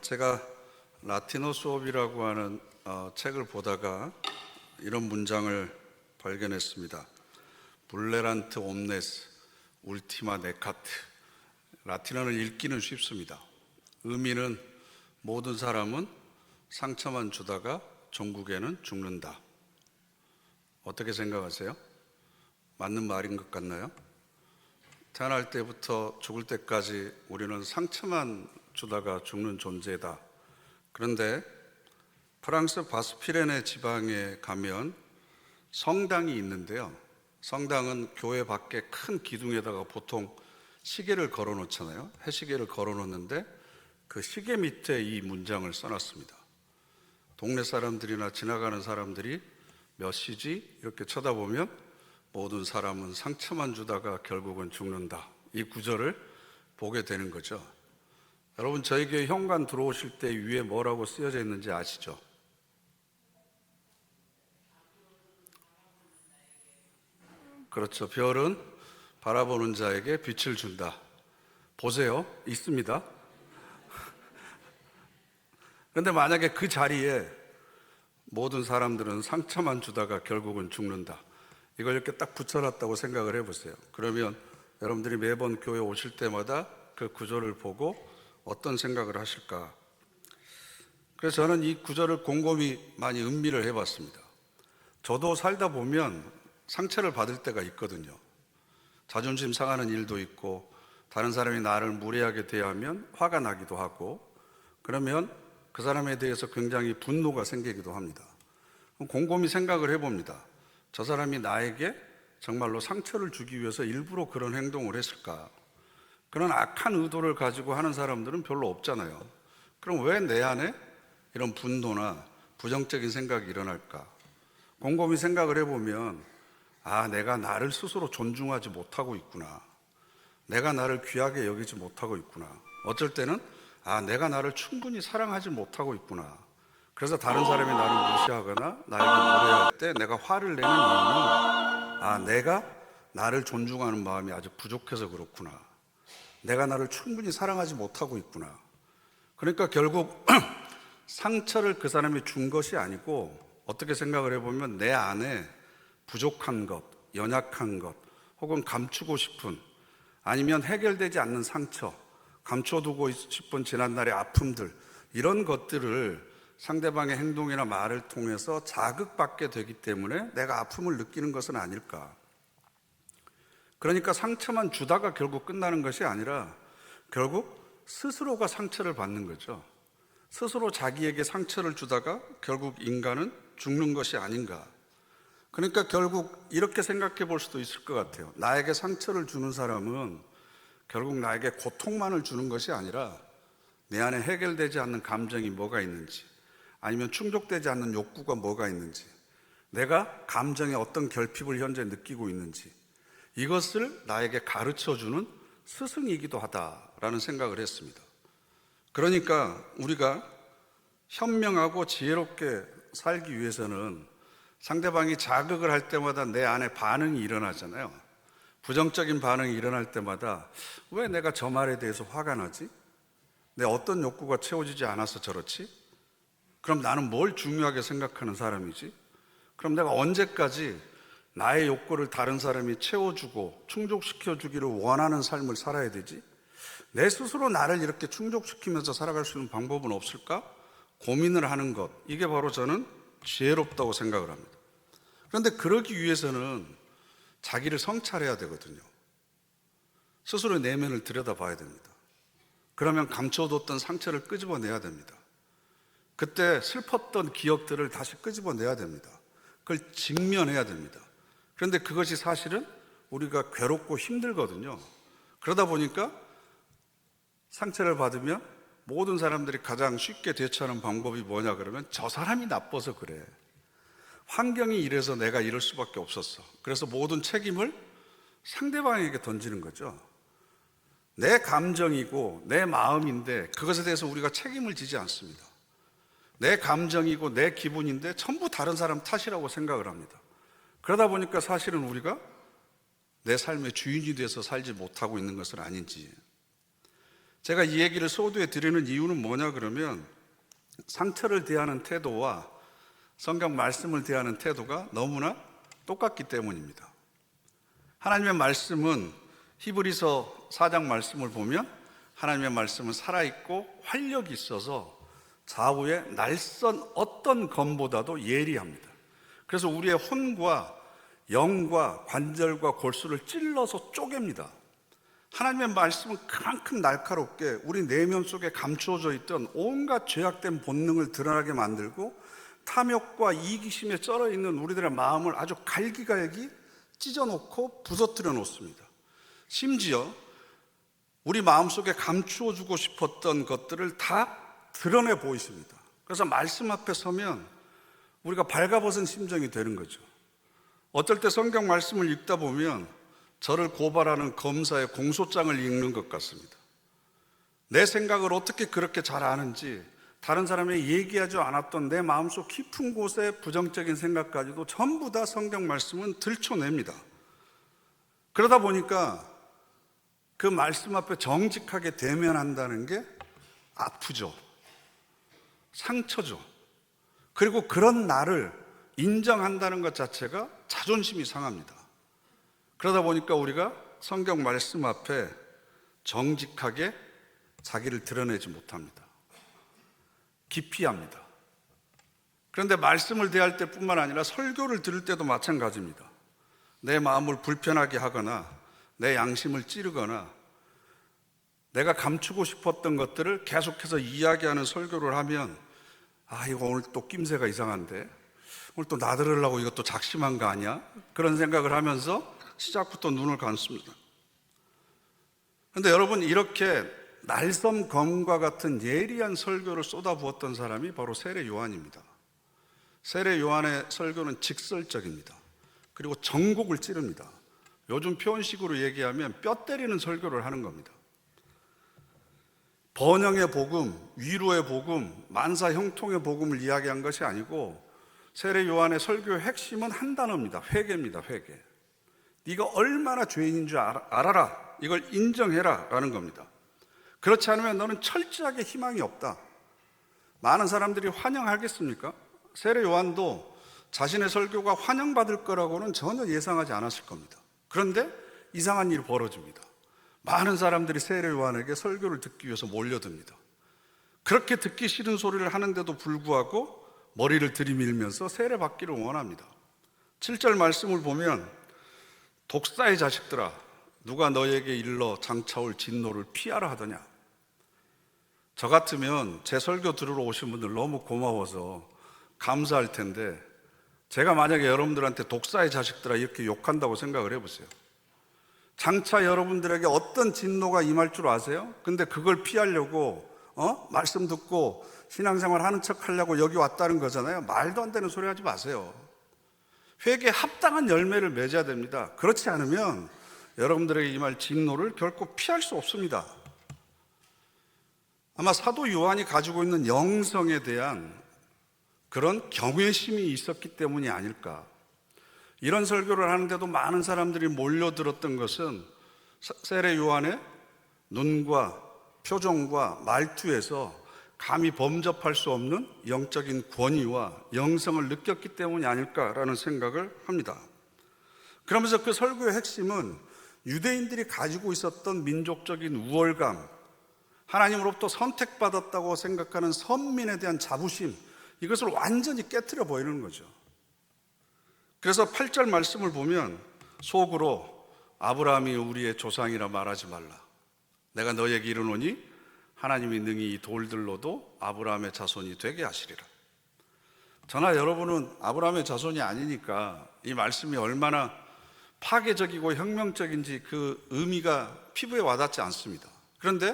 제가 라티노 수업이라고 하는 책을 보다가 이런 문장을 발견했습니다. 불레란트 옴네스 울티마 네카트. 라틴어는 읽기는 쉽습니다. 의미는 모든 사람은 상처만 주다가 종국에는 죽는다. 어떻게 생각하세요? 맞는 말인 것 같나요? 태어날 때부터 죽을 때까지 우리는 상처만 주다가 죽는 존재다. 그런데 프랑스 바스피레네 지방에 가면 성당이 있는데요. 성당은 교회 밖에 큰 기둥에다가 보통 시계를 걸어 놓잖아요. 해시계를 걸어 놓는데 그 시계 밑에 이 문장을 써놨습니다. 동네 사람들이나 지나가는 사람들이 몇 시지? 이렇게 쳐다보면 모든 사람은 상처만 주다가 결국은 죽는다. 이 구절을 보게 되는 거죠. 여러분, 저희 교회 현관 들어오실 때 위에 뭐라고 쓰여져 있는지 아시죠? 그렇죠. 별은 바라보는 자에게 빛을 준다. 보세요. 있습니다. 그런데 만약에 그 자리에 모든 사람들은 상처만 주다가 결국은 죽는다. 이걸 이렇게 딱 붙여놨다고 생각을 해보세요. 그러면 여러분들이 매번 교회 오실 때마다 그 구절을 보고 어떤 생각을 하실까? 그래서 저는 이 구절을 곰곰이 많이 음미를 해봤습니다. 저도 살다 보면 상처를 받을 때가 있거든요. 자존심 상하는 일도 있고 다른 사람이 나를 무례하게 대하면 화가 나기도 하고 그러면 그 사람에 대해서 굉장히 분노가 생기기도 합니다. 곰곰이 생각을 해봅니다. 저 사람이 나에게 정말로 상처를 주기 위해서 일부러 그런 행동을 했을까? 그런 악한 의도를 가지고 하는 사람들은 별로 없잖아요. 그럼 왜 내 안에 이런 분노나 부정적인 생각이 일어날까? 곰곰이 생각을 해보면 내가 나를 스스로 존중하지 못하고 있구나. 내가 나를 귀하게 여기지 못하고 있구나. 어쩔 때는 내가 나를 충분히 사랑하지 못하고 있구나. 그래서 다른 사람이 나를 무시하거나 나에게 무례할 때 내가 화를 내는 이유는 내가 나를 존중하는 마음이 아주 부족해서 그렇구나. 내가 나를 충분히 사랑하지 못하고 있구나. 그러니까 결국 상처를 그 사람이 준 것이 아니고 어떻게 생각을 해보면 내 안에 부족한 것, 연약한 것, 혹은 감추고 싶은 아니면 해결되지 않는 상처, 감춰두고 싶은 지난날의 아픔들, 이런 것들을 상대방의 행동이나 말을 통해서 자극받게 되기 때문에 내가 아픔을 느끼는 것은 아닐까. 그러니까 상처만 주다가 결국 끝나는 것이 아니라 결국 스스로가 상처를 받는 거죠. 스스로 자기에게 상처를 주다가 결국 인간은 죽는 것이 아닌가. 그러니까 결국 이렇게 생각해 볼 수도 있을 것 같아요. 나에게 상처를 주는 사람은 결국 나에게 고통만을 주는 것이 아니라 내 안에 해결되지 않는 감정이 뭐가 있는지, 아니면 충족되지 않는 욕구가 뭐가 있는지, 내가 감정에 어떤 결핍을 현재 느끼고 있는지, 이것을 나에게 가르쳐주는 스승이기도 하다라는 생각을 했습니다. 그러니까 우리가 현명하고 지혜롭게 살기 위해서는 상대방이 자극을 할 때마다 내 안에 반응이 일어나잖아요. 부정적인 반응이 일어날 때마다 왜 내가 저 말에 대해서 화가 나지? 내 어떤 욕구가 채워지지 않아서 저렇지? 그럼 나는 뭘 중요하게 생각하는 사람이지? 그럼 내가 언제까지 나의 욕구를 다른 사람이 채워주고 충족시켜주기를 원하는 삶을 살아야 되지? 내 스스로 나를 이렇게 충족시키면서 살아갈 수 있는 방법은 없을까? 고민을 하는 것, 이게 바로 저는 지혜롭다고 생각을 합니다. 그런데 그러기 위해서는 자기를 성찰해야 되거든요. 스스로의 내면을 들여다봐야 됩니다. 그러면 감춰뒀던 상처를 끄집어내야 됩니다. 그때 슬펐던 기억들을 다시 끄집어내야 됩니다. 그걸 직면해야 됩니다. 그런데 그것이 사실은 우리가 괴롭고 힘들거든요. 그러다 보니까 상처를 받으면 모든 사람들이 가장 쉽게 대처하는 방법이 뭐냐 그러면 저 사람이 나빠서 그래. 환경이 이래서 내가 이럴 수밖에 없었어. 그래서 모든 책임을 상대방에게 던지는 거죠. 내 감정이고 내 마음인데 그것에 대해서 우리가 책임을 지지 않습니다. 내 감정이고 내 기분인데 전부 다른 사람 탓이라고 생각을 합니다. 그러다 보니까 사실은 우리가 내 삶의 주인이 돼서 살지 못하고 있는 것은 아닌지. 제가 이 얘기를 소두에 드리는 이유는 뭐냐 그러면 상처를 대하는 태도와 성경 말씀을 대하는 태도가 너무나 똑같기 때문입니다. 하나님의 말씀은 히브리서 4장 말씀을 보면 하나님의 말씀은 살아있고 활력이 있어서 좌우의 날선 어떤 검보다도 예리합니다. 그래서 우리의 혼과 영과 관절과 골수를 찔러서 쪼갭니다. 하나님의 말씀은 그만큼 날카롭게 우리 내면 속에 감추어져 있던 온갖 죄악된 본능을 드러나게 만들고 탐욕과 이기심에 쩔어 있는 우리들의 마음을 아주 갈기갈기 찢어놓고 부서뜨려 놓습니다. 심지어 우리 마음속에 감추어주고 싶었던 것들을 다 드러내 보이십니다. 그래서 말씀 앞에 서면 우리가 발가벗은 심정이 되는 거죠. 어쩔 때 성경 말씀을 읽다 보면 저를 고발하는 검사의 공소장을 읽는 것 같습니다. 내 생각을 어떻게 그렇게 잘 아는지 다른 사람이 얘기하지 않았던 내 마음속 깊은 곳에 부정적인 생각까지도 전부 다 성경 말씀은 들춰냅니다. 그러다 보니까 그 말씀 앞에 정직하게 대면한다는 게 아프죠. 상처죠. 그리고 그런 나를 인정한다는 것 자체가 자존심이 상합니다. 그러다 보니까 우리가 성경 말씀 앞에 정직하게 자기를 드러내지 못합니다. 기피합니다. 그런데 말씀을 대할 때뿐만 아니라 설교를 들을 때도 마찬가지입니다. 내 마음을 불편하게 하거나 내 양심을 찌르거나 내가 감추고 싶었던 것들을 계속해서 이야기하는 설교를 하면 이거 오늘 또 낌새가 이상한데 오늘 또 나들으려고 이것도 작심한 거 아니야? 그런 생각을 하면서 시작부터 눈을 감습니다. 그런데 여러분, 이렇게 날섬검과 같은 예리한 설교를 쏟아부었던 사람이 바로 세례 요한입니다. 세례 요한의 설교는 직설적입니다. 그리고 전곡을 찌릅니다. 요즘 표현식으로 얘기하면 뼈 때리는 설교를 하는 겁니다. 번영의 복음, 위로의 복음, 만사 형통의 복음을 이야기한 것이 아니고 세례 요한의 설교의 핵심은 한 단어입니다. 회개입니다. 회개. 네가 얼마나 죄인인 줄 알아라. 이걸 인정해라 라는 겁니다. 그렇지 않으면 너는 철저하게 희망이 없다. 많은 사람들이 환영하겠습니까? 세례 요한도 자신의 설교가 환영받을 거라고는 전혀 예상하지 않았을 겁니다. 그런데 이상한 일이 벌어집니다. 많은 사람들이 세례 요한에게 설교를 듣기 위해서 몰려듭니다. 그렇게 듣기 싫은 소리를 하는데도 불구하고 머리를 들이밀면서 세례 받기를 원합니다. 7절 말씀을 보면 독사의 자식들아, 누가 너에게 일러 장차올 진노를 피하라 하더냐. 저 같으면 제 설교 들으러 오신 분들 너무 고마워서 감사할 텐데, 제가 만약에 여러분들한테 독사의 자식들아 이렇게 욕한다고 생각을 해보세요. 장차 여러분들에게 어떤 진노가 임할 줄 아세요? 근데 그걸 피하려고 말씀 듣고 신앙생활 하는 척 하려고 여기 왔다는 거잖아요. 말도 안 되는 소리 하지 마세요. 회개에 합당한 열매를 맺어야 됩니다. 그렇지 않으면 여러분들에게 임할 진노를 결코 피할 수 없습니다. 아마 사도 요한이 가지고 있는 영성에 대한 그런 경외심이 있었기 때문이 아닐까. 이런 설교를 하는데도 많은 사람들이 몰려들었던 것은 세례 요한의 눈과 표정과 말투에서 감히 범접할 수 없는 영적인 권위와 영성을 느꼈기 때문이 아닐까라는 생각을 합니다. 그러면서 그 설교의 핵심은 유대인들이 가지고 있었던 민족적인 우월감, 하나님으로부터 선택받았다고 생각하는 선민에 대한 자부심, 이것을 완전히 깨트려 보이는 거죠. 그래서 8절 말씀을 보면 속으로 아브라함이 우리의 조상이라 말하지 말라. 내가 너에게 이르노니 하나님이 능히 이 돌들로도 아브라함의 자손이 되게 하시리라. 저나 여러분은 아브라함의 자손이 아니니까 이 말씀이 얼마나 파괴적이고 혁명적인지 그 의미가 피부에 와닿지 않습니다. 그런데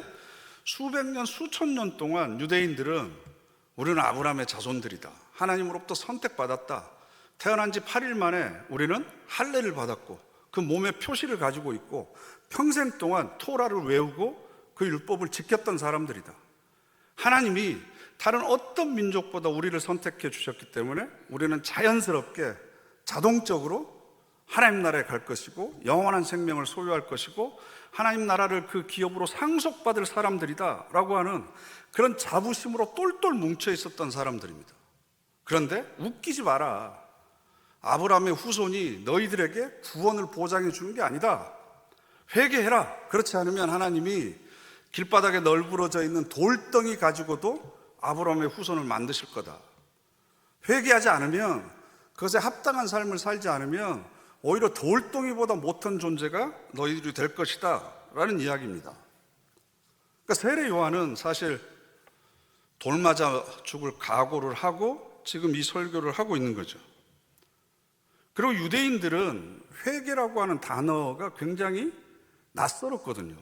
수백 년, 수천 년 동안 유대인들은 우리는 아브라함의 자손들이다. 하나님으로부터 선택받았다. 태어난 지 8일 만에 우리는 할례를 받았고 그 몸에 표시를 가지고 있고 평생 동안 토라를 외우고 그 율법을 지켰던 사람들이다. 하나님이 다른 어떤 민족보다 우리를 선택해 주셨기 때문에 우리는 자연스럽게 자동적으로 하나님 나라에 갈 것이고 영원한 생명을 소유할 것이고 하나님 나라를 그 기업으로 상속받을 사람들이다 라고 하는 그런 자부심으로 똘똘 뭉쳐 있었던 사람들입니다. 그런데 웃기지 마라. 아브라함의 후손이 너희들에게 구원을 보장해 주는 게 아니다. 회개해라. 그렇지 않으면 하나님이 길바닥에 널브러져 있는 돌덩이 가지고도 아브라함의 후손을 만드실 거다. 회개하지 않으면, 그것에 합당한 삶을 살지 않으면 오히려 돌덩이보다 못한 존재가 너희들이 될 것이다 라는 이야기입니다. 그러니까 세례 요한은 사실 돌 맞아 죽을 각오를 하고 지금 이 설교를 하고 있는 거죠. 그리고 유대인들은 회개라고 하는 단어가 굉장히 낯설었거든요.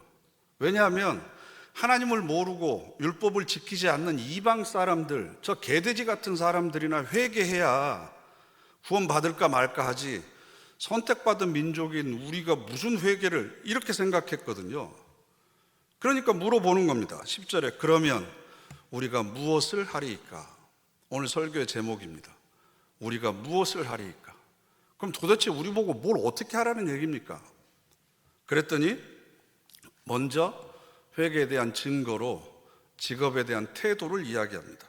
왜냐하면 하나님을 모르고 율법을 지키지 않는 이방 사람들, 저 개돼지 같은 사람들이나 회개해야 구원받을까 말까 하지 선택받은 민족인 우리가 무슨 회개를, 이렇게 생각했거든요. 그러니까 물어보는 겁니다. 10절에 그러면 우리가 무엇을 하리이까? 오늘 설교의 제목입니다. 우리가 무엇을 하리이까? 그럼 도대체 우리 보고 뭘 어떻게 하라는 얘기입니까? 그랬더니 먼저 회개에 대한 증거로 직업에 대한 태도를 이야기합니다.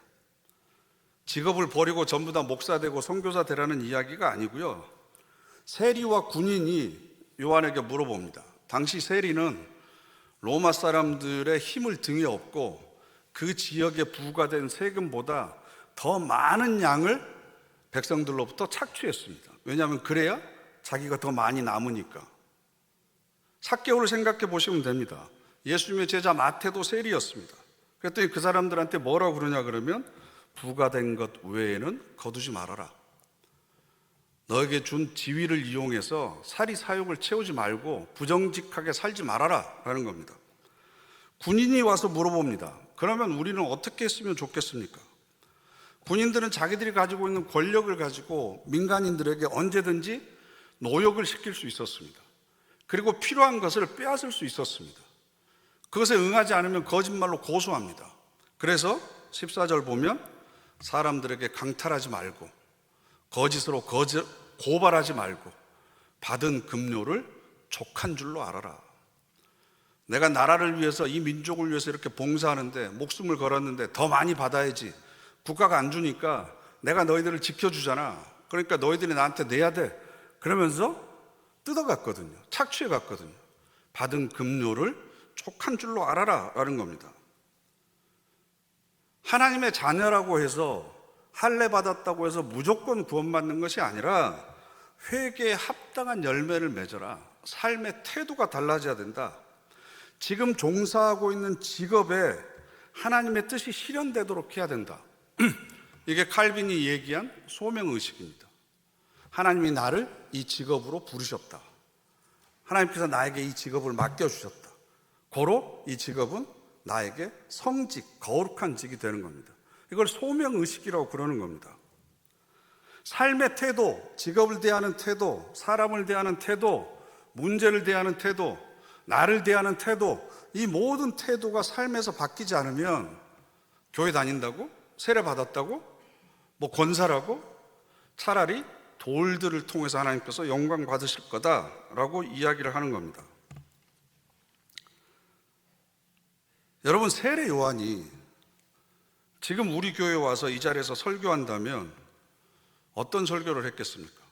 직업을 버리고 전부 다 목사 되고 선교사 되라는 이야기가 아니고요. 세리와 군인이 요한에게 물어봅니다. 당시 세리는 로마 사람들의 힘을 등에 업고 그 지역에 부과된 세금보다 더 많은 양을 백성들로부터 착취했습니다. 왜냐하면 그래야 자기가 더 많이 남으니까. 삭개오를 생각해 보시면 됩니다. 예수님의 제자 마태도 세리였습니다. 그랬더니 그 사람들한테 뭐라고 그러냐 그러면 부과된 것 외에는 거두지 말아라. 너에게 준 지위를 이용해서 사리 사욕을 채우지 말고 부정직하게 살지 말아라 라는 겁니다. 군인이 와서 물어봅니다. 그러면 우리는 어떻게 했으면 좋겠습니까? 군인들은 자기들이 가지고 있는 권력을 가지고 민간인들에게 언제든지 노역을 시킬 수 있었습니다. 그리고 필요한 것을 빼앗을 수 있었습니다. 그것에 응하지 않으면 거짓말로 고소합니다. 그래서 14절 보면 사람들에게 강탈하지 말고 거짓으로 고발하지 말고 받은 급료를 족한 줄로 알아라. 내가 나라를 위해서, 이 민족을 위해서 이렇게 봉사하는데 목숨을 걸었는데 더 많이 받아야지. 국가가 안 주니까 내가 너희들을 지켜주잖아. 그러니까 너희들이 나한테 내야 돼. 그러면서 뜯어갔거든요. 착취해갔거든요. 받은 급료를 족한 줄로 알아라 라는 겁니다. 하나님의 자녀라고 해서 할례 받았다고 해서 무조건 구원받는 것이 아니라 회개에 합당한 열매를 맺어라. 삶의 태도가 달라져야 된다. 지금 종사하고 있는 직업에 하나님의 뜻이 실현되도록 해야 된다. 이게 칼빈이 얘기한 소명의식입니다. 하나님이 나를 이 직업으로 부르셨다. 하나님께서 나에게 이 직업을 맡겨주셨다. 고로 이 직업은 나에게 성직, 거룩한 직이 되는 겁니다. 이걸 소명의식이라고 그러는 겁니다. 삶의 태도, 직업을 대하는 태도, 사람을 대하는 태도, 문제를 대하는 태도, 나를 대하는 태도, 이 모든 태도가 삶에서 바뀌지 않으면 교회 다닌다고? 세례 받았다고? 뭐 권사라고? 차라리 돌들을 통해서 하나님께서 영광 받으실 거다라고 이야기를 하는 겁니다. 여러분, 세례 요한이 지금 우리 교회에 와서 이 자리에서 설교한다면 어떤 설교를 했겠습니까?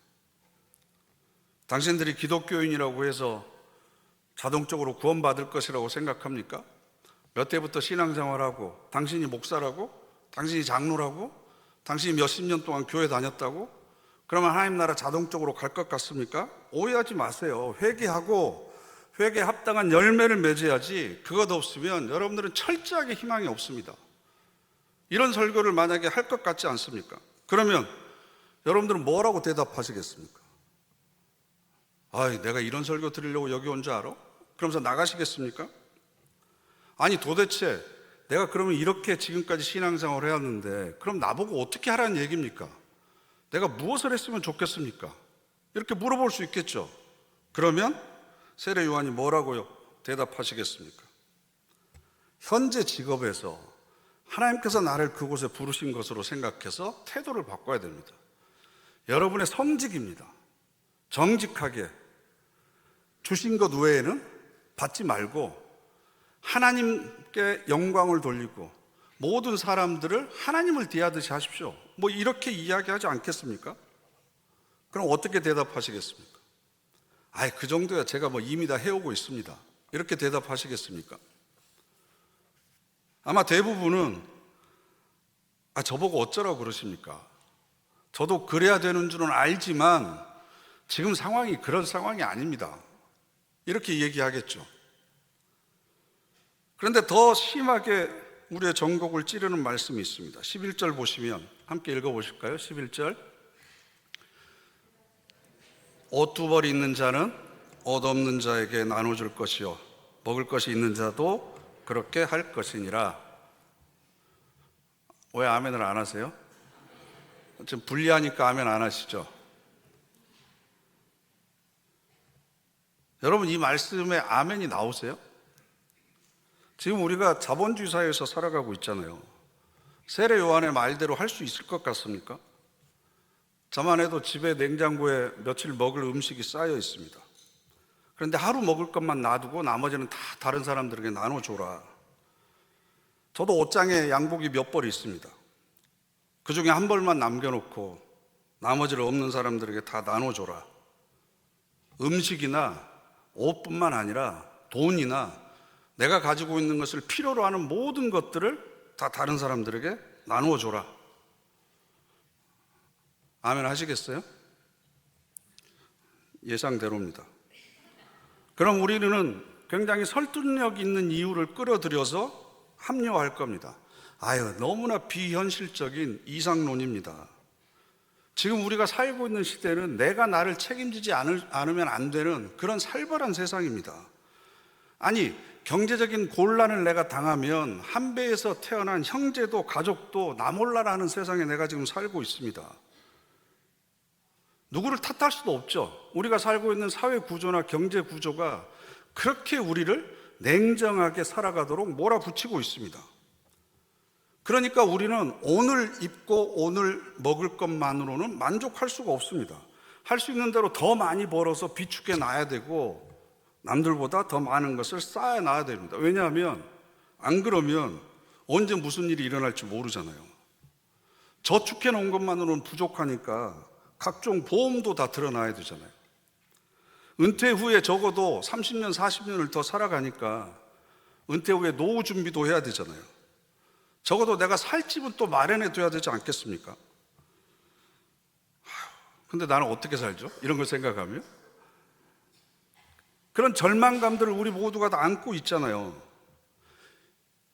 당신들이 기독교인이라고 해서 자동적으로 구원받을 것이라고 생각합니까? 몇 대부터 신앙생활하고, 당신이 목사라고, 당신이 장로라고, 당신이 몇십 년 동안 교회 다녔다고, 그러면 하나님 나라 자동적으로 갈 것 같습니까? 오해하지 마세요. 회개하고 회개에 합당한 열매를 맺어야지, 그것 없으면 여러분들은 철저하게 희망이 없습니다. 이런 설교를 만약에 할 것 같지 않습니까? 그러면 여러분들은 뭐라고 대답하시겠습니까? 내가 이런 설교 들으려고 여기 온 줄 알아? 그러면서 나가시겠습니까? 아니, 도대체 내가 그러면 이렇게 지금까지 신앙생활을 해왔는데 그럼 나보고 어떻게 하라는 얘기입니까? 내가 무엇을 했으면 좋겠습니까? 이렇게 물어볼 수 있겠죠. 그러면 세례 요한이 뭐라고요? 대답하시겠습니까? 현재 직업에서 하나님께서 나를 그곳에 부르신 것으로 생각해서 태도를 바꿔야 됩니다. 여러분의 성직입니다. 정직하게 주신 것 외에는 받지 말고 하나님께 영광을 돌리고 모든 사람들을 하나님을 대하듯이 하십시오. 뭐 이렇게 이야기하지 않겠습니까? 그럼 어떻게 대답하시겠습니까? 아이, 그 정도야 제가 뭐 이미 다 해오고 있습니다. 이렇게 대답하시겠습니까? 아마 대부분은 저보고 어쩌라고 그러십니까? 저도 그래야 되는 줄은 알지만 지금 상황이 그런 상황이 아닙니다. 이렇게 얘기하겠죠. 그런데 더 심하게 우리의 전곡을 찌르는 말씀이 있습니다. 11절 보시면 함께 읽어보실까요? 11절. 옷 두 벌이 있는 자는 옷 없는 자에게 나눠줄 것이요 먹을 것이 있는 자도 그렇게 할 것이니라. 왜 아멘을 안 하세요? 지금 불리하니까 아멘 안 하시죠? 여러분, 이 말씀에 아멘이 나오세요? 지금 우리가 자본주의 사회에서 살아가고 있잖아요. 세례 요한의 말대로 할 수 있을 것 같습니까? 저만 해도 집에 냉장고에 며칠 먹을 음식이 쌓여 있습니다. 그런데 하루 먹을 것만 놔두고 나머지는 다 다른 사람들에게 나눠줘라. 저도 옷장에 양복이 몇 벌 있습니다. 그 중에 한 벌만 남겨놓고 나머지를 없는 사람들에게 다 나눠줘라. 음식이나 옷뿐만 아니라 돈이나 내가 가지고 있는 것을 필요로 하는 모든 것들을 다 다른 사람들에게 나누어 줘라. 아멘 하시겠어요? 예상대로입니다. 그럼 우리는 굉장히 설득력 있는 이유를 끌어들여서 합리화할 겁니다. 너무나 비현실적인 이상론입니다. 지금 우리가 살고 있는 시대는 내가 나를 책임지지 않으면 안 되는 그런 살벌한 세상입니다. 아니, 경제적인 곤란을 내가 당하면 한 배에서 태어난 형제도 가족도 나 몰라라 하는 세상에 내가 지금 살고 있습니다. 누구를 탓할 수도 없죠. 우리가 살고 있는 사회 구조나 경제 구조가 그렇게 우리를 냉정하게 살아가도록 몰아붙이고 있습니다. 그러니까 우리는 오늘 입고 오늘 먹을 것만으로는 만족할 수가 없습니다. 할 수 있는 대로 더 많이 벌어서 비축해 놔야 되고 남들보다 더 많은 것을 쌓아 놔야 됩니다. 왜냐하면 안 그러면 언제 무슨 일이 일어날지 모르잖아요. 저축해 놓은 것만으로는 부족하니까 각종 보험도 다 들어놔야 되잖아요. 은퇴 후에 적어도 30년, 40년을 더 살아가니까 은퇴 후에 노후 준비도 해야 되잖아요. 적어도 내가 살 집은 또 마련해 둬야 되지 않겠습니까? 근데 나는 어떻게 살죠? 이런 걸 생각하면 그런 절망감들을 우리 모두가 다 안고 있잖아요.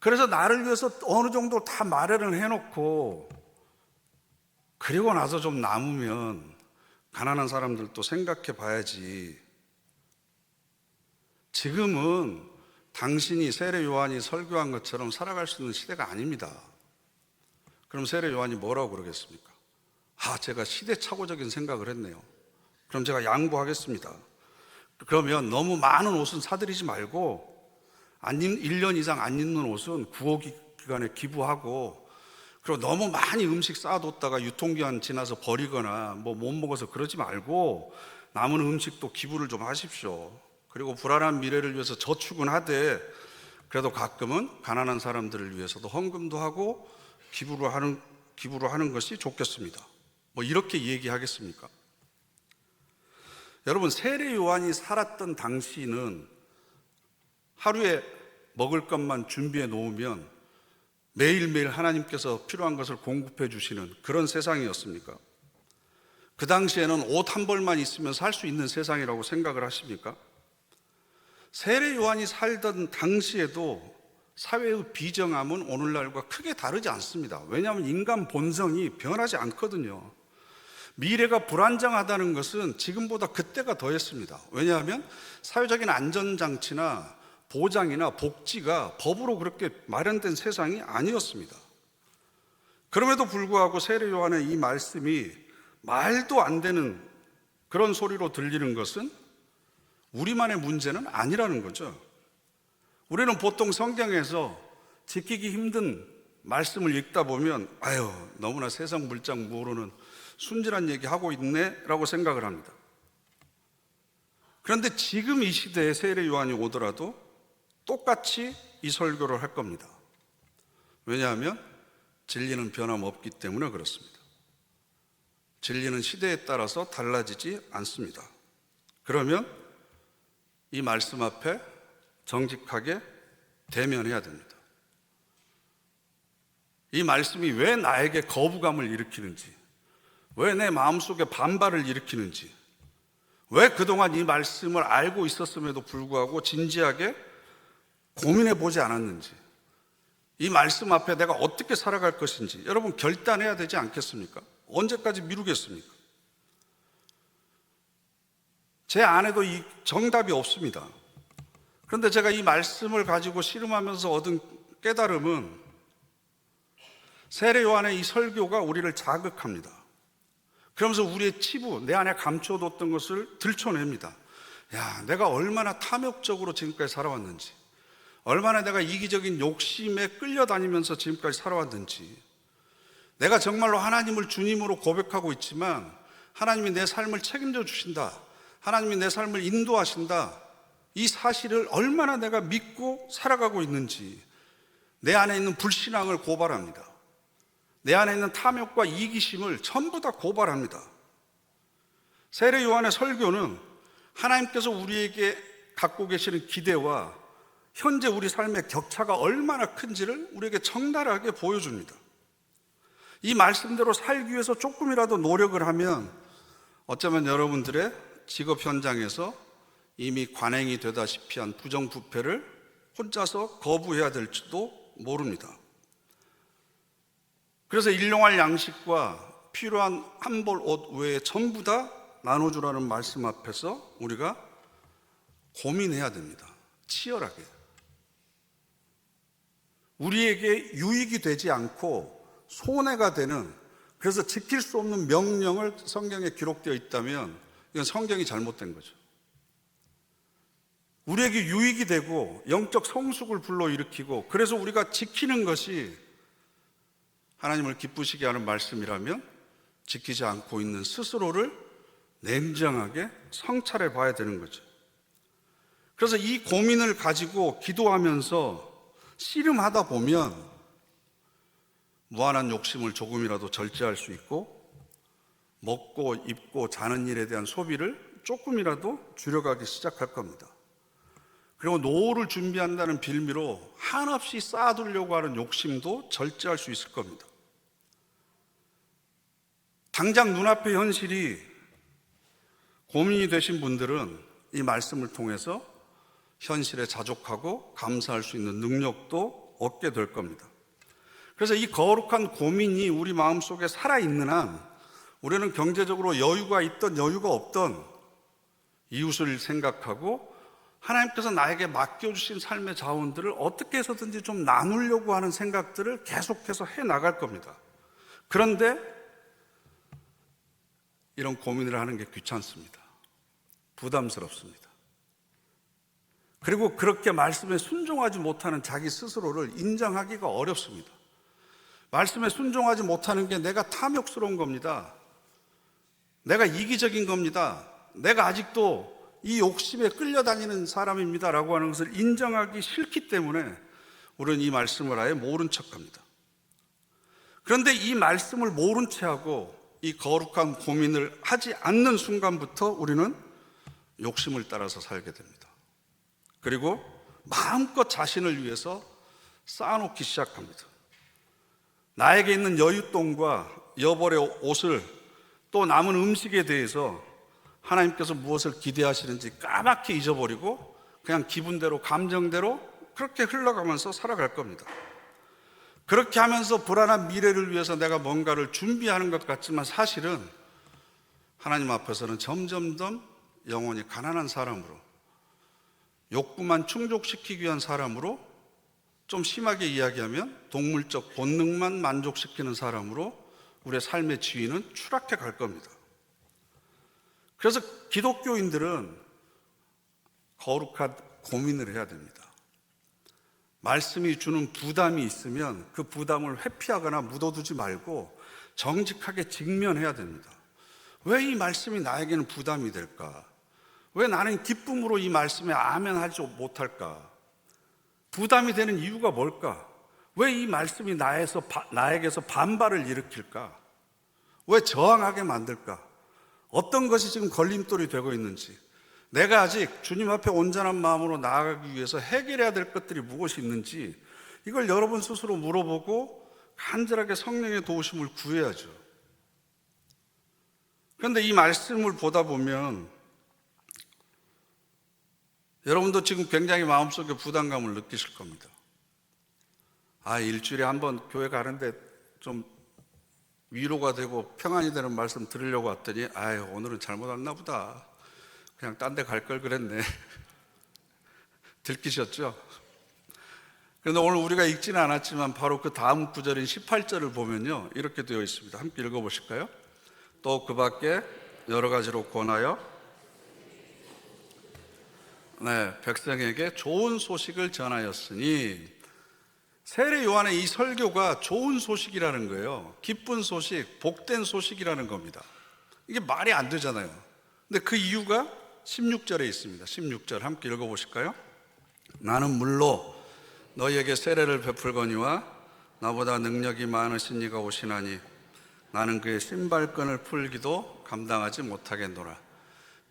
그래서 나를 위해서 어느 정도 다 마련을 해놓고 그리고 나서 좀 남으면 가난한 사람들도 생각해 봐야지. 지금은 당신이 세례 요한이 설교한 것처럼 살아갈 수 있는 시대가 아닙니다. 그럼 세례 요한이 뭐라고 그러겠습니까? 제가 시대착오적인 생각을 했네요. 그럼 제가 양보하겠습니다. 그러면 너무 많은 옷은 사들이지 말고 1년 이상 안 입는 옷은 구호 기간에 기부하고, 그리고 너무 많이 음식 쌓아뒀다가 유통기한 지나서 버리거나 못 먹어서 그러지 말고 남은 음식도 기부를 좀 하십시오. 그리고 불안한 미래를 위해서 저축은 하되 그래도 가끔은 가난한 사람들을 위해서도 헌금도 하고 기부를 하는 것이 좋겠습니다. 이렇게 얘기하겠습니까? 여러분, 세례 요한이 살았던 당시는 하루에 먹을 것만 준비해 놓으면 매일매일 하나님께서 필요한 것을 공급해 주시는 그런 세상이었습니까? 그 당시에는 옷 한 벌만 있으면 살 수 있는 세상이라고 생각을 하십니까? 세례 요한이 살던 당시에도 사회의 비정함은 오늘날과 크게 다르지 않습니다. 왜냐하면 인간 본성이 변하지 않거든요. 미래가 불안정하다는 것은 지금보다 그때가 더했습니다. 왜냐하면 사회적인 안전장치나 보장이나 복지가 법으로 그렇게 마련된 세상이 아니었습니다. 그럼에도 불구하고 세례 요한의 이 말씀이 말도 안 되는 그런 소리로 들리는 것은 우리만의 문제는 아니라는 거죠. 우리는 보통 성경에서 지키기 힘든 말씀을 읽다 보면 너무나 세상 물정 모르는 순진한 얘기 하고 있네 라고 생각을 합니다. 그런데 지금 이 시대에 세례 요한이 오더라도 똑같이 이 설교를 할 겁니다. 왜냐하면 진리는 변함없기 때문에 그렇습니다. 진리는 시대에 따라서 달라지지 않습니다. 그러면 이 말씀 앞에 정직하게 대면해야 됩니다. 이 말씀이 왜 나에게 거부감을 일으키는지, 왜 내 마음속에 반발을 일으키는지, 왜 그동안 이 말씀을 알고 있었음에도 불구하고 진지하게 고민해 보지 않았는지, 이 말씀 앞에 내가 어떻게 살아갈 것인지 여러분 결단해야 되지 않겠습니까? 언제까지 미루겠습니까? 제 안에도 이 정답이 없습니다. 그런데 제가 이 말씀을 가지고 씨름하면서 얻은 깨달음은 세례 요한의 이 설교가 우리를 자극합니다. 그러면서 우리의 치부, 내 안에 감춰뒀던 것을 들춰냅니다. 야, 내가 얼마나 탐욕적으로 지금까지 살아왔는지, 얼마나 내가 이기적인 욕심에 끌려다니면서 지금까지 살아왔는지, 내가 정말로 하나님을 주님으로 고백하고 있지만 하나님이 내 삶을 책임져 주신다, 하나님이 내 삶을 인도하신다, 이 사실을 얼마나 내가 믿고 살아가고 있는지 내 안에 있는 불신앙을 고발합니다. 내 안에 있는 탐욕과 이기심을 전부 다 고발합니다. 세례 요한의 설교는 하나님께서 우리에게 갖고 계시는 기대와 현재 우리 삶의 격차가 얼마나 큰지를 우리에게 적나라하게 보여줍니다. 이 말씀대로 살기 위해서 조금이라도 노력을 하면 어쩌면 여러분들의 직업 현장에서 이미 관행이 되다시피 한 부정부패를 혼자서 거부해야 될지도 모릅니다. 그래서 일용할 양식과 필요한 한 벌 옷 외에 전부 다 나눠주라는 말씀 앞에서 우리가 고민해야 됩니다. 치열하게. 우리에게 유익이 되지 않고 손해가 되는, 그래서 지킬 수 없는 명령을 성경에 기록되어 있다면 이건 성경이 잘못된 거죠. 우리에게 유익이 되고 영적 성숙을 불러일으키고 그래서 우리가 지키는 것이 하나님을 기쁘시게 하는 말씀이라면 지키지 않고 있는 스스로를 냉정하게 성찰해 봐야 되는 거죠. 그래서 이 고민을 가지고 기도하면서 씨름하다 보면 무한한 욕심을 조금이라도 절제할 수 있고 먹고 입고 자는 일에 대한 소비를 조금이라도 줄여가기 시작할 겁니다. 그리고 노후를 준비한다는 빌미로 한없이 쌓아두려고 하는 욕심도 절제할 수 있을 겁니다. 당장 눈앞의 현실이 고민이 되신 분들은 이 말씀을 통해서 현실에 자족하고 감사할 수 있는 능력도 얻게 될 겁니다. 그래서 이 거룩한 고민이 우리 마음속에 살아있는 한 우리는 경제적으로 여유가 있던 여유가 없던 이웃을 생각하고 하나님께서 나에게 맡겨주신 삶의 자원들을 어떻게 해서든지 좀 나누려고 하는 생각들을 계속해서 해나갈 겁니다. 그런데 이런 고민을 하는 게 귀찮습니다. 부담스럽습니다. 그리고 그렇게 말씀에 순종하지 못하는 자기 스스로를 인정하기가 어렵습니다. 말씀에 순종하지 못하는 게 내가 탐욕스러운 겁니다. 내가 이기적인 겁니다. 내가 아직도 이 욕심에 끌려다니는 사람입니다 라고 하는 것을 인정하기 싫기 때문에 우리는 이 말씀을 아예 모른 척합니다. 그런데 이 말씀을 모른 채하고 이 거룩한 고민을 하지 않는 순간부터 우리는 욕심을 따라서 살게 됩니다. 그리고 마음껏 자신을 위해서 쌓아놓기 시작합니다. 나에게 있는 여윳돈과 여벌의 옷을 또 남은 음식에 대해서 하나님께서 무엇을 기대하시는지 까맣게 잊어버리고 그냥 기분대로 감정대로 그렇게 흘러가면서 살아갈 겁니다. 그렇게 하면서 불안한 미래를 위해서 내가 뭔가를 준비하는 것 같지만 사실은 하나님 앞에서는 점점점 영혼이 가난한 사람으로, 욕구만 충족시키기 위한 사람으로, 좀 심하게 이야기하면 동물적 본능만 만족시키는 사람으로 우리의 삶의 지위는 추락해 갈 겁니다. 그래서 기독교인들은 거룩한 고민을 해야 됩니다. 말씀이 주는 부담이 있으면 그 부담을 회피하거나 묻어두지 말고 정직하게 직면해야 됩니다. 왜 이 말씀이 나에게는 부담이 될까? 왜 나는 기쁨으로 이 말씀에 아멘 하지 못할까? 부담이 되는 이유가 뭘까? 왜 이 말씀이 나에게서 반발을 일으킬까? 왜 저항하게 만들까? 어떤 것이 지금 걸림돌이 되고 있는지, 내가 아직 주님 앞에 온전한 마음으로 나아가기 위해서 해결해야 될 것들이 무엇이 있는지, 이걸 여러분 스스로 물어보고 간절하게 성령의 도우심을 구해야죠. 그런데 이 말씀을 보다 보면 여러분도 지금 굉장히 마음속에 부담감을 느끼실 겁니다. 일주일에 한 번 교회 가는데 좀 위로가 되고 평안이 되는 말씀 들으려고 왔더니 오늘은 잘못 왔나 보다. 그냥 딴 데 갈 걸 그랬네. 들키셨죠? 그런데 오늘 우리가 읽지는 않았지만 바로 그 다음 구절인 18절을 보면요, 이렇게 되어 있습니다. 함께 읽어보실까요? 또 그 밖에 여러 가지로 권하여 백성에게 좋은 소식을 전하였으니, 세례 요한의 이 설교가 좋은 소식이라는 거예요. 기쁜 소식, 복된 소식이라는 겁니다. 이게 말이 안 되잖아요. 근데 그 이유가 16절에 있습니다. 16절 함께 읽어보실까요? 나는 물로 너희에게 세례를 베풀거니와 나보다 능력이 많으신 이가 오시나니 나는 그의 신발끈을 풀기도 감당하지 못하겠노라.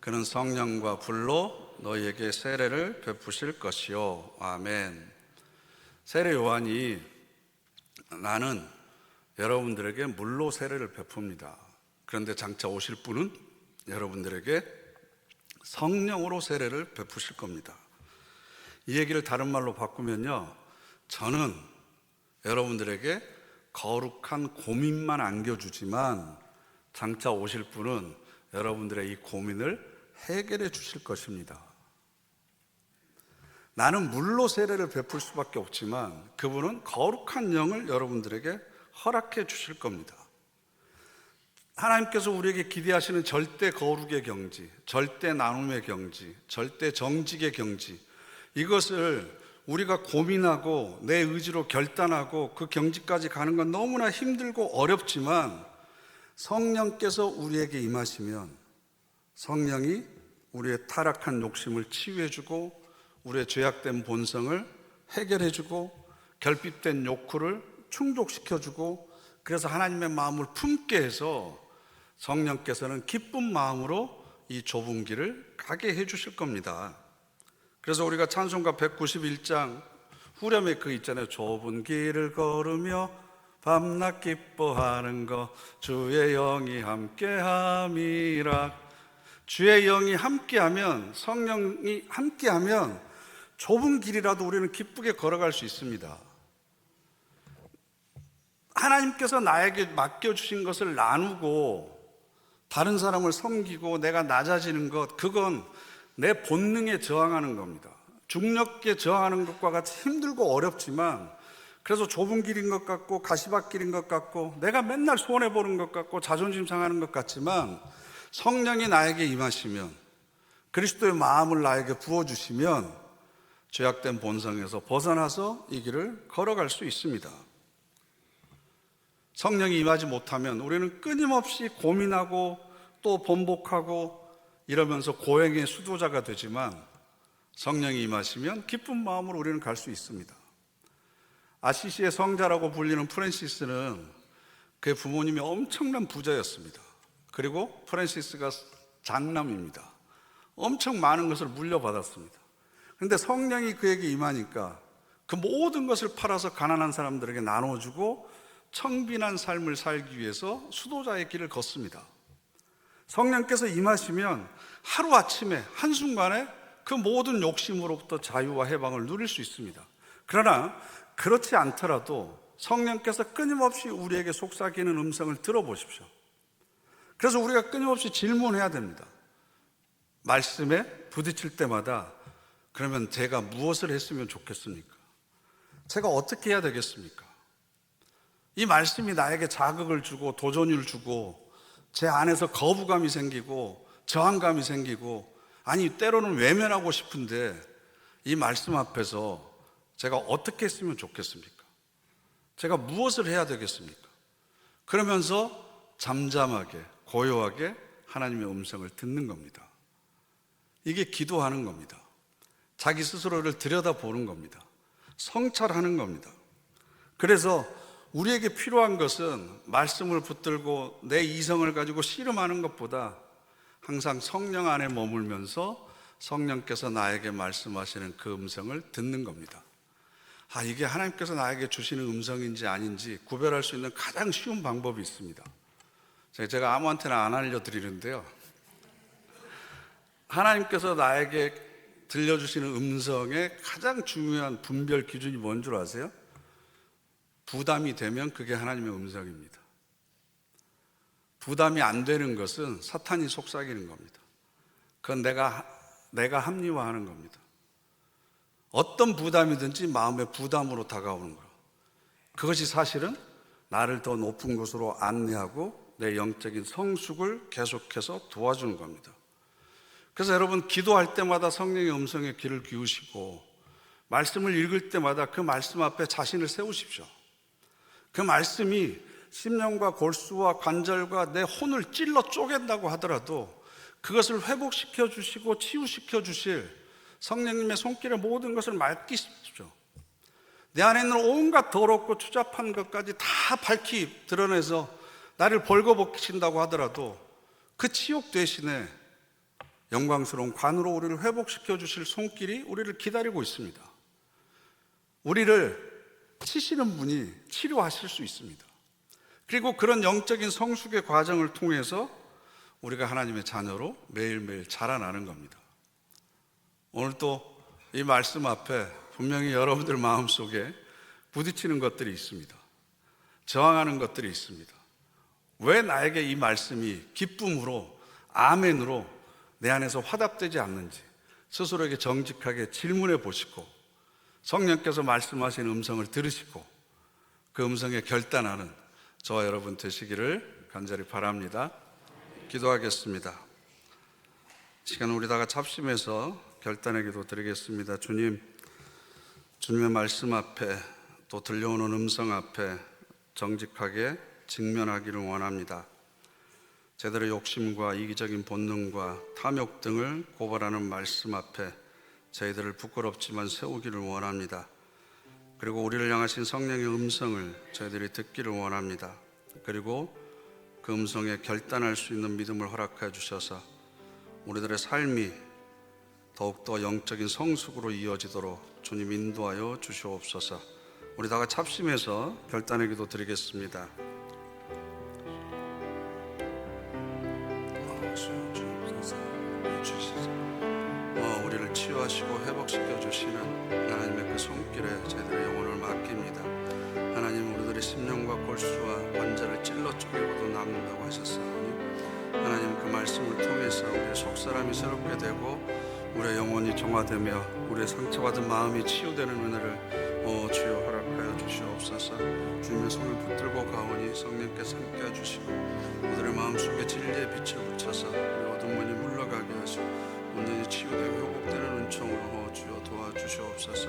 그는 성령과 불로 너희에게 세례를 베푸실 것이요. 아멘. 세례 요한이 나는 여러분들에게 물로 세례를 베풉니다. 그런데 장차 오실 분은 여러분들에게 성령으로 세례를 베푸실 겁니다. 이 얘기를 다른 말로 바꾸면요, 저는 여러분들에게 거룩한 고민만 안겨주지만 장차 오실 분은 여러분들의 이 고민을 해결해 주실 것입니다. 나는 물로 세례를 베풀 수밖에 없지만 그분은 거룩한 영을 여러분들에게 허락해 주실 겁니다. 하나님께서 우리에게 기대하시는 절대 거룩의 경지, 절대 나눔의 경지, 절대 정직의 경지, 이것을 우리가 고민하고 내 의지로 결단하고 그 경지까지 가는 건 너무나 힘들고 어렵지만, 성령께서 우리에게 임하시면 성령이 우리의 타락한 욕심을 치유해주고 우리의 죄악된 본성을 해결해주고 결핍된 욕구를 충족시켜주고, 그래서 하나님의 마음을 품게 해서 성령께서는 기쁜 마음으로 이 좁은 길을 가게 해주실 겁니다. 그래서 우리가 찬송가 191장 후렴에 그 있잖아요. 좁은 길을 걸으며 밤낮 기뻐하는 것 주의 영이 함께함이라. 주의 영이 함께하면, 성령이 함께하면 좁은 길이라도 우리는 기쁘게 걸어갈 수 있습니다. 하나님께서 나에게 맡겨주신 것을 나누고 다른 사람을 섬기고 내가 낮아지는 것, 그건 내 본능에 저항하는 겁니다. 중력에 저항하는 것과 같이 힘들고 어렵지만, 그래서 좁은 길인 것 같고 가시밭길인 것 같고 내가 맨날 손해보는 것 같고 자존심 상하는 것 같지만, 성령이 나에게 임하시면, 그리스도의 마음을 나에게 부어주시면 죄악된 본성에서 벗어나서 이 길을 걸어갈 수 있습니다. 성령이 임하지 못하면 우리는 끊임없이 고민하고 또 번복하고 이러면서 고행의 수도자가 되지만, 성령이 임하시면 기쁜 마음으로 우리는 갈 수 있습니다. 아시시의 성자라고 불리는 프랜시스는 그의 부모님이 엄청난 부자였습니다. 그리고 프랜시스가 장남입니다. 엄청 많은 것을 물려받았습니다. 그런데 성령이 그에게 임하니까 그 모든 것을 팔아서 가난한 사람들에게 나눠주고 청빈한 삶을 살기 위해서 수도자의 길을 걷습니다. 성령께서 임하시면 하루아침에 한순간에 그 모든 욕심으로부터 자유와 해방을 누릴 수 있습니다. 그러나 그렇지 않더라도 성령께서 끊임없이 우리에게 속삭이는 음성을 들어보십시오. 그래서 우리가 끊임없이 질문해야 됩니다. 말씀에 부딪힐 때마다 그러면 제가 무엇을 했으면 좋겠습니까? 제가 어떻게 해야 되겠습니까? 이 말씀이 나에게 자극을 주고 도전을 주고 제 안에서 거부감이 생기고 저항감이 생기고, 아니 때로는 외면하고 싶은데 이 말씀 앞에서 제가 어떻게 했으면 좋겠습니까? 제가 무엇을 해야 되겠습니까? 그러면서 잠잠하게 고요하게 하나님의 음성을 듣는 겁니다. 이게 기도하는 겁니다. 자기 스스로를 들여다보는 겁니다. 성찰하는 겁니다. 그래서 우리에게 필요한 것은 말씀을 붙들고 내 이성을 가지고 씨름하는 것보다 항상 성령 안에 머물면서 성령께서 나에게 말씀하시는 그 음성을 듣는 겁니다. 이게 하나님께서 나에게 주시는 음성인지 아닌지 구별할 수 있는 가장 쉬운 방법이 있습니다. 제가 아무한테나 안 알려드리는데요, 하나님께서 나에게 들려주시는 음성의 가장 중요한 분별 기준이 뭔 줄 아세요? 부담이 되면 그게 하나님의 음성입니다. 부담이 안 되는 것은 사탄이 속삭이는 겁니다. 그건 내가 합리화하는 겁니다. 어떤 부담이든지 마음의 부담으로 다가오는 거예요. 그것이 사실은 나를 더 높은 곳으로 안내하고 내 영적인 성숙을 계속해서 도와주는 겁니다. 그래서 여러분, 기도할 때마다 성령의 음성에 귀를 기우시고 말씀을 읽을 때마다 그 말씀 앞에 자신을 세우십시오. 그 말씀이 심령과 골수와 관절과 내 혼을 찔러 쪼갠다고 하더라도 그것을 회복시켜 주시고 치유시켜 주실 성령님의 손길에 모든 것을 맡기십시오. 내 안에 있는 온갖 더럽고 추잡한 것까지 다 밝히 드러내서 나를 벌거벗기신다고 하더라도 그 치욕 대신에 영광스러운 관으로 우리를 회복시켜 주실 손길이 우리를 기다리고 있습니다. 우리를 치시는 분이 치료하실 수 있습니다. 그리고 그런 영적인 성숙의 과정을 통해서 우리가 하나님의 자녀로 매일매일 자라나는 겁니다. 오늘 또 이 말씀 앞에 분명히 여러분들 마음속에 부딪히는 것들이 있습니다. 저항하는 것들이 있습니다. 왜 나에게 이 말씀이 기쁨으로, 아멘으로 내 안에서 화답되지 않는지 스스로에게 정직하게 질문해 보시고 성령께서 말씀하시는 음성을 들으시고 그 음성에 결단하는 저와 여러분 되시기를 간절히 바랍니다. 기도하겠습니다. 시간 우리 다 같이 합심해서 결단의 기도 드리겠습니다. 주님의 말씀 앞에 또 들려오는 음성 앞에 정직하게 직면하기를 원합니다. 제대로 욕심과 이기적인 본능과 탐욕 등을 고발하는 말씀 앞에 저희들을 부끄럽지만 세우기를 원합니다. 그리고 우리를 향하신 성령의 음성을 저희들이 듣기를 원합니다. 그리고 그 음성에 결단할 수 있는 믿음을 허락해 주셔서 우리들의 삶이 더욱더 영적인 성숙으로 이어지도록 주님 인도하여 주시옵소서. 우리 다 같이 합심해서 결단의 기도 드리겠습니다. 우리를 치유하시고 회복시켜 주시는 하나님의 그 손길에 저희들의 영혼을 맡깁니다. 하나님, 우리들의 심령과 골수와 관절을 찔러 쪼개고도 남는다고 하셨사오니 하나님, 그 말씀을 통해서 우리의 속사람이 새롭게 되고 우리의 영혼이 정화되며 우리의 상처받은 마음이 치유되는 은혜를 주여 허락하여 주시옵소서. 주님의 손을 붙들고 가오니 성령께서 함께해 주시고 우리의 마음속에 진리의 빛을 붙여서 우리 어두운 문이 물러가게 하시고 온전히 치유되고 회복되는 은총으로 주여 도와주시옵소서.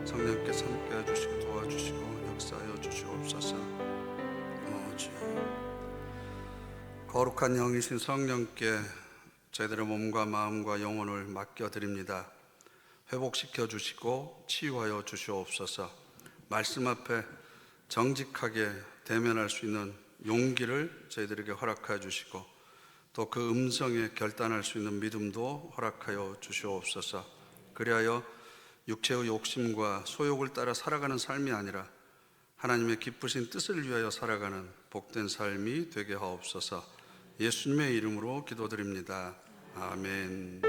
성령께서 함께해 주시고 도와주시고 역사하여 주시옵소서. 주여, 거룩한 영이신 성령께 저희들의 몸과 마음과 영혼을 맡겨드립니다. 회복시켜 주시고 치유하여 주시옵소서. 말씀 앞에 정직하게 대면할 수 있는 용기를 저희들에게 허락하여 주시고 또 그 음성에 결단할 수 있는 믿음도 허락하여 주시옵소서. 그리하여 육체의 욕심과 소욕을 따라 살아가는 삶이 아니라 하나님의 기쁘신 뜻을 위하여 살아가는 복된 삶이 되게 하옵소서. 예수님의 이름으로 기도드립니다. 아멘.